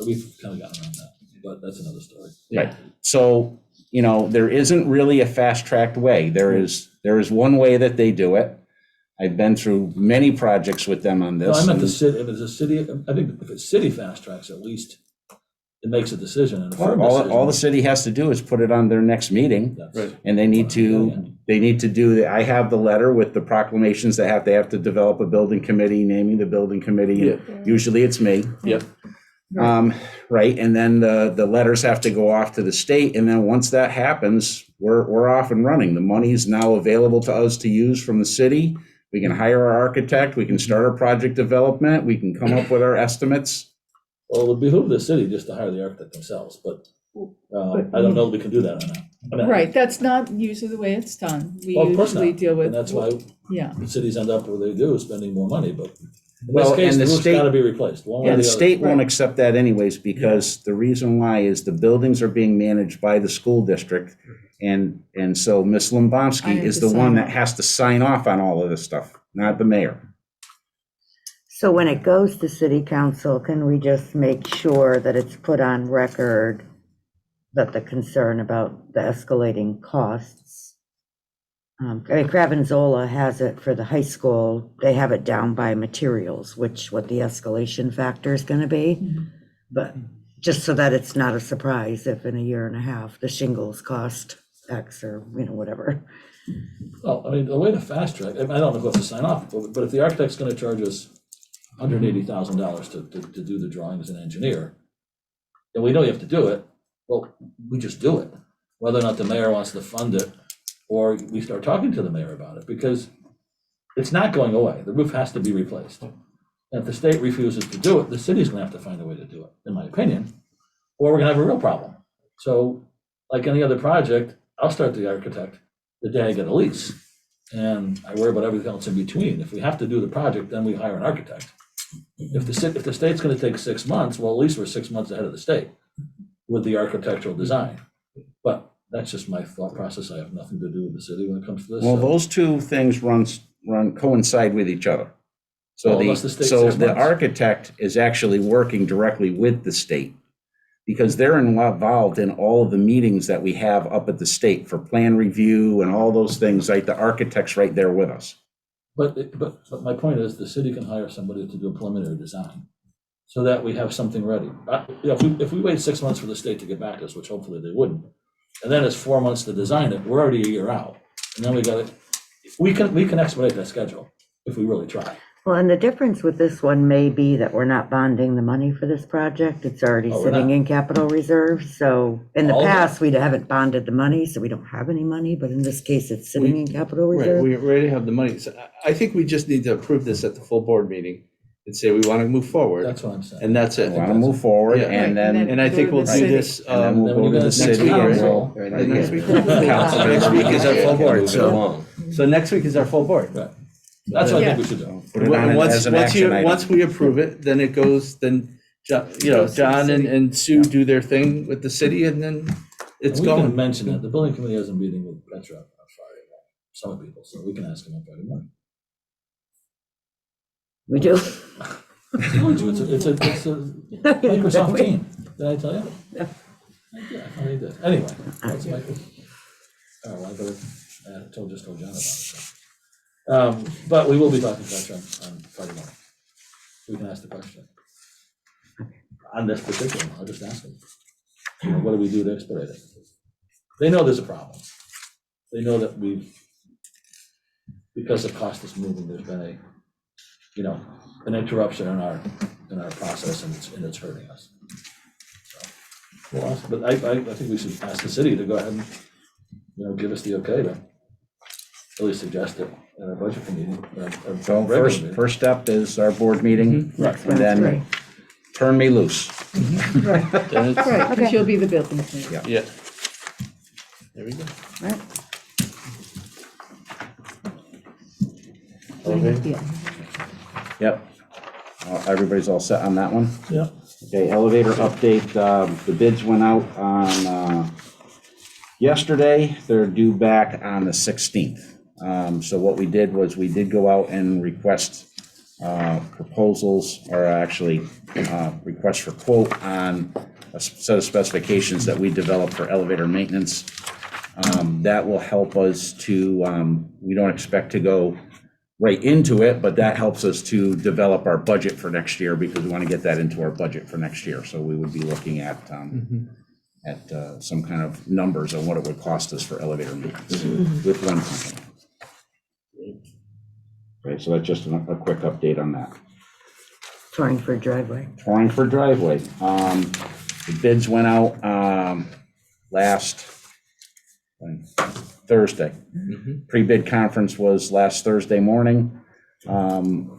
we've kind of gotten around that, but that's another story. Right. So, there isn't really a fast-tracked way. There is one way that they do it. I've been through many projects with them on No, this. I meant the and- city, if it's a city, I think if it's city fast tracks, at least it makes a decision and a firm All decision. the city has to do is put it on their next meeting, That's- Right. and they need to do, I have the letter with the proclamations they have to develop a building committee, naming the building committee, and usually it's me. Yep. Right, and then the letters have to go off to the state, and then once that happens, we're off and running. The money's now available to us to use from the city. We can hire our architect, we can start our project development, we can come up with our estimates. Well, it would behoove the city just to hire the architect themselves, but I don't know if we can do that or not. I mean, Right, that's not usually the way it's done. We Well, of course usually not. deal with. And that's why Yeah, the cities end up where they do, spending more money, but in Well, this case, and the the roof's state- gotta be replaced, one way or And the the other. state won't Right. accept that anyways, because the reason why is the buildings are being managed by the school district. And so Ms. I Lumbomsky have is to the one sign that off. has to sign off on all of this stuff, not the mayor. So when it goes to city council, can we just make sure that it's put on record that the concern about the escalating costs? I mean, Cravenzola has it for the high school. They have it down by materials, what the escalation factor is gonna be. But just so that it's not a surprise if in a year and a half, the shingles cost X or, whatever. Well, I mean, the way to fast track, I don't know who has to sign off, but if the architect's gonna charge us $180,000 to do the drawing as an engineer, then we know you have to do it, well, we just do it. Whether or not the mayor wants to fund it, or we start talking to the mayor about it, because it's not going away. The roof has to be replaced. And if the state refuses to do it, the city's gonna have to find a way to do it, in my opinion, or we're gonna have a real problem. So, like any other project, I'll start the architect the day I get a lease, and I worry about everything else in between. If we have to do the project, then we hire an architect. If the state's gonna take 6 months, well, at least we're 6 months ahead of the state with the architectural design. But that's just my thought process. I have nothing to do with the city when it comes to this. Well, so- those two things coincide with each other. So Well, unless the state so 6 the months. architect is actually working directly with the state, because they're involved in all of the meetings that we have up at the state for plan review and all those things, right? The architect's right there with us. But my point is, the city can hire somebody to do a preliminary design, so that we have something ready. If we wait 6 months for the state to get back to us, which hopefully they wouldn't, and then it's 4 months to design it, we're already a year out. And then we can expedite that schedule if we really try. Well, and the difference with this one may be that we're not bonding the money for this project. It's already Oh, we're sitting not. in capital reserve. So in the All of it? past, we haven't bonded the money, so we don't have any money, but in this case, it's sitting in capital Right, reserve. we already have the money. So I think we just need to approve this at the full board meeting and say we want to move forward, That's what I'm saying. and that's We it. want to move forward, Yeah. and Right, and then, then- And I think we'll Go to do the this, and then Then we'll when go you to the guys next city week, and right? we'll. Right, next week. Council. Next week is our full board, Move it so, along. so next week is our full board. Right. That's what I think we should do. Put it on Once, as an once action you, item. once we approve it, then it goes, then, John and Sue do their thing with the city, and then it's And we can going. mention that the building committee has a meeting with Petra on Friday, some people, so we can ask them on Friday morning. We do. I told you, it's a Microsoft team, did I tell you? No. Yeah, I thought I did. Anyway, that's my, well, I better, just told John about it. So. But we will be talking to Petra on Friday morning. We can ask the question. On this particular one, I'll just ask them, what do we do to expedite it? They know there's a problem. They know that because the cost is moving, there's been an interruption in our process, and it's hurting us. So, we'll ask, but I think we should ask the city to go ahead and, give us the okay to at least suggest it at our budget committee. So first step is our board meeting, Right. and then turn me loose. right, Then it's- right, because Okay. you'll be the building committee. Yeah. Yeah. There we go. Okay. Yep. Everybody's all set on that one? Yeah. Okay, elevator update, the bids went out on, yesterday, they're due back on the 16th. So what we did was we did go out and request, proposals, or actually, request for quote on a set of specifications that we developed for elevator maintenance. That will help us to, we don't expect to go right into it, but that helps us to develop our budget for next year, because we want to get that into our budget for next year. So we would be looking at some kind of numbers on what it would cost us for elevator maintenance with one company. Right, so that's just a quick update on that. Torrington driveway. Torrington driveway, the bids went out last Thursday. Mhm. Pre-bid conference was last Thursday morning.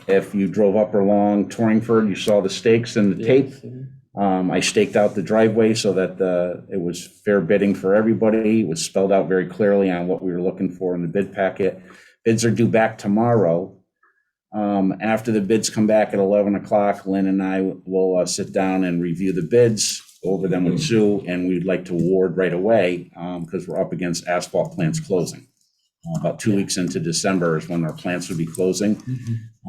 If you drove up or along Torrington, you saw the stakes and the tape. I staked out the driveway so that it was fair bidding for everybody. It was spelled out very clearly on what we were looking for in the bid packet. Bids are due back tomorrow. After the bids come back at 11 o'clock, Lynn and I will sit down and review the bids, go over them with Sue, and we'd like to award right away because we're up against asphalt plants closing. About 2 weeks into December is when our plants would be closing.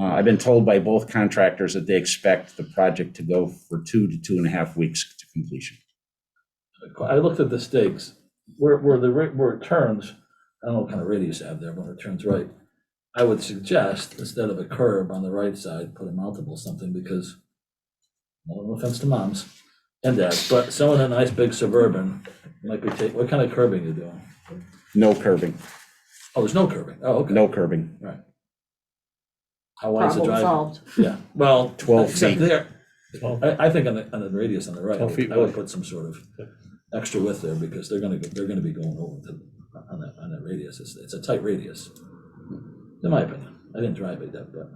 I've been told by both contractors that they expect the project to go for 2 to 2.5 weeks to completion. I looked at the stakes, where it turns, I don't know what kind of radius you have there, but when it turns right, I would suggest, instead of a curb on the right side, put a mountable something, because, no offense to moms and dads, but someone in a nice big Suburban might be what kind of curbing you doing? No curbing, Oh, there's no curbing, oh, okay. no curbing. Right. How wide is the Problem drive? solved. Yeah, well. 12 except feet. there, I think on the radius on the right, 12 feet I would wide. put some sort of extra width there, because they're gonna be going over on that radius, it's a tight radius. In my opinion, I didn't drive it yet, but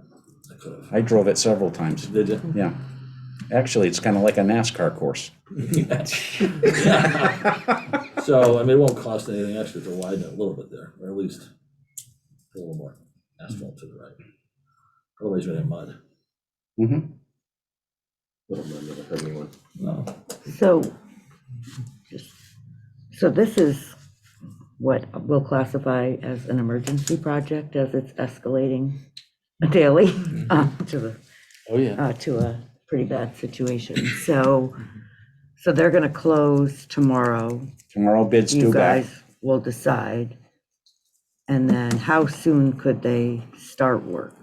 I could have. I drove it several times. Did you? Yeah. Actually, it's kind of like a NASCAR course. Yeah. So, I mean, it won't cost anything extra to widen it a little bit there, or at least a little more asphalt to the right. Otherwise, you're in mud. Mhm. Little mud never hurt anyone. No. So this is what we'll classify as an emergency project, as it's escalating daily Oh, yeah. to a pretty bad situation. So they're gonna close tomorrow. Tomorrow bids You due back. guys will decide. And then how soon could they start work?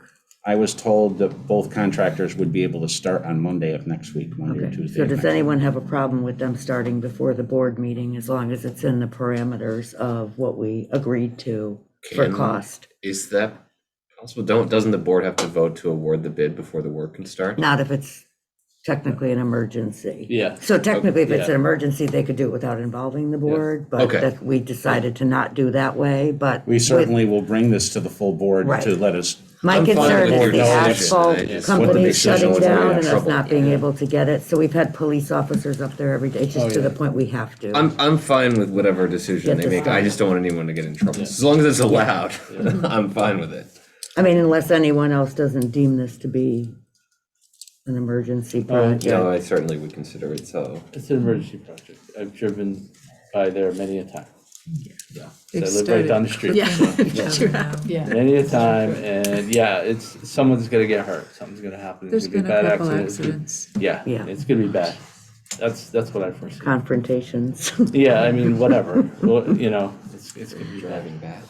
I was told that both contractors would be able to start on Monday of next week, Monday or Okay, Tuesday. so of does next week. anyone have a problem with them starting before the board meeting, as long as it's in the parameters of what we agreed to for Can- cost? Is that possible? Doesn't the board have to vote to award the bid before the work can start? Not if it's technically an emergency. Yeah. So technically, if it's Yeah. an emergency, they could do it without involving the board, but Okay. that we decided to not do that way, but. We with- certainly will bring this to the full board Right. to let us. My I'm fine concern with is your the decision. asphalt I just want to company make sure no shutting one's gonna down get in and us trouble. not being able to get it. So we've had police officers up there every day, Oh, just to the yeah. point we have to. I'm fine with whatever decision Get they this make. I done. just don't want anyone to get in trouble. As long as it's allowed, I'm fine with it. I mean, unless anyone else doesn't deem this to be an emergency project. No, I certainly would consider it so. It's an emergency project. I've driven by there many a time. Yeah. So I live right down the street. Yeah. Yeah. Many a time, and yeah, someone's gonna get hurt, something's gonna happen. It's There's gonna be been a bad couple accident. It's gonna- accidents. Yeah, Yeah. it's gonna be bad. That's what I foresee. Confrontations. Yeah, I mean, whatever, well, you know, it's gonna be bad. Driving bad.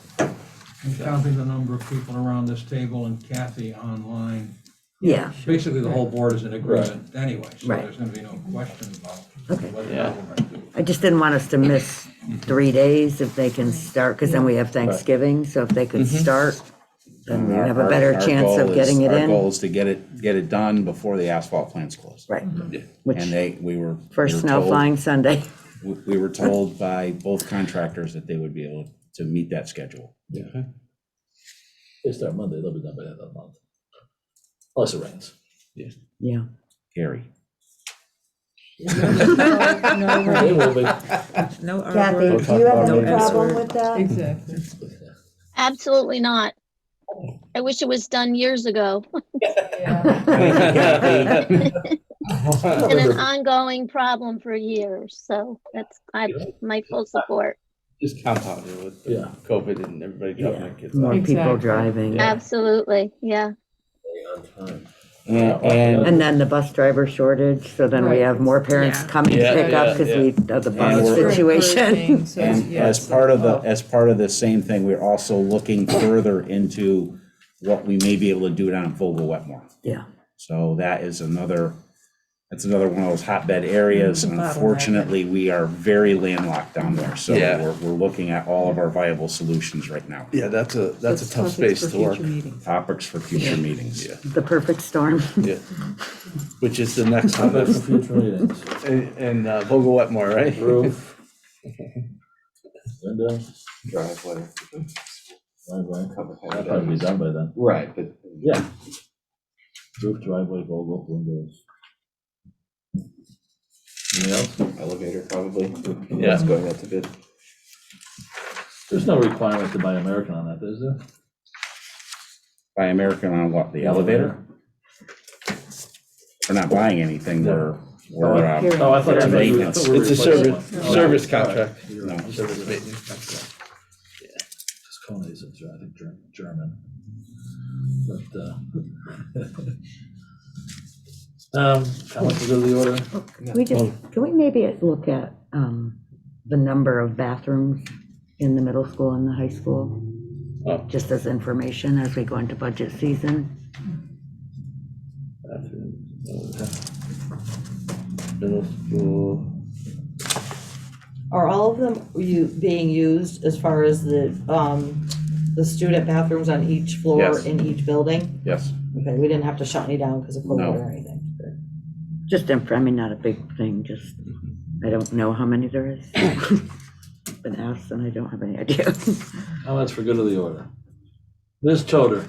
And counting the number of people around this table and Kathy online, Yeah, basically the whole board is in agreement anyway, so Right. there's gonna be no question about Okay. whether or Yeah. not we're gonna do it. I just didn't want us to miss 3 days if they can start, because then we have Thanksgiving, so if they could start, then we have a better chance of getting it Our goal in. is to get it done before the asphalt plants close. Right, Yeah. which, And we were. first we were snow told- flying Sunday. We were told by both contractors that they would be able to meet that schedule. They start Monday, they'll be done by the end of the month. Plus it rains. Yeah. Gary. They will be. No Kathy, arbor. do you have No any problem X-word. with that? Exactly. Absolutely not. I wish it was done years ago. It's been an ongoing problem for years, so that's my full support. Just compounded with the Yeah. COVID and everybody dropping their kids More off. people Exactly. driving. Yeah. Absolutely, yeah. On time. And And then the bus driver shortage, so then we Right. have more parents Yeah. coming to Yeah, pick up yeah, because yeah. we, of the And bus we're- situation. And as part of the same thing, we're also looking further into what we may be able to do down in Vogel Wetmore. Yeah. So that's another one of those hotbed areas. It's a bottleneck. Unfortunately, we are very landlocked down there. So Yeah. we're looking at all of our viable solutions right now. Yeah, that's a tough space to work. Topics for future meetings. Yeah, The perfect storm. yeah. Which is the next How about for one. future meetings? And Vogel Wetmore, right? Roof. windows, Driveway. driveway. Cover That'll probably be done by then. Right, but Yeah. Roof, driveway, bulb, windows. Anything else? elevator probably. Yeah. It's going out to bid. There's no requirement to buy American on that, is there? Buy American on what, the elevator? We're not buying anything, we're, Oh, I thought. It's we were- I maintenance. thought we were It's a replacing service, one. service Oh, all right. contract. You're No. right. Service maintenance contract. Just Kone is, I think, German. But, comments to go to the order? Can we maybe look at the number of bathrooms in the middle school and the high school? Oh. Just as information as we go into budget season? Middle school. Are all of them being used as far as the student bathrooms on each floor Yes. in each building? yes. Okay, we didn't have to shut any down because of COVID No. or anything. Just, I mean, not a big thing, just, I don't know how many there is. Been asked and I don't have any idea. Comments for good of the order? Ms. Toder,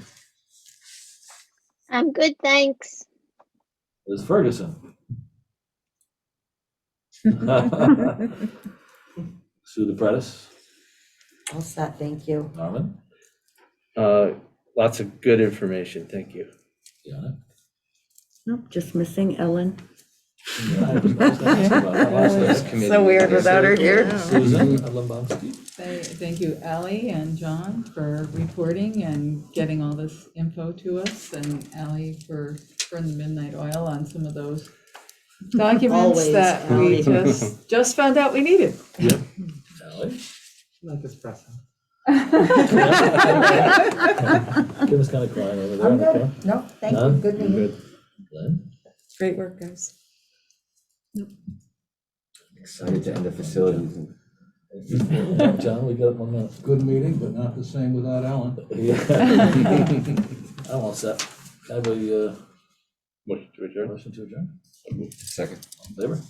I'm good, thanks. Ms. Ferguson. Sue the Prentice, All set, thank you. Norman, Lots of good information, thank you. Deanna. Nope, just missing Ellen. Yeah, I was gonna ask about that last night. So weird without her here. Susan Lombarski. Thank you, Ally and John, for reporting and getting all this info to us, and Ally for the midnight oil on some of those documents Always, that we Ally. just found out we needed. Ally. Like espresso. Kim is kind of crying over there. I'm good. Okay. No, thank you, None? good meeting. Glenn? Great work, guys. Excited to end the facilities. John, we got one minute. Good meeting, but not the same without Ellen. Yeah. I'm all set. Have a Motion to adjourn. motion to adjourn? Second. All in favor?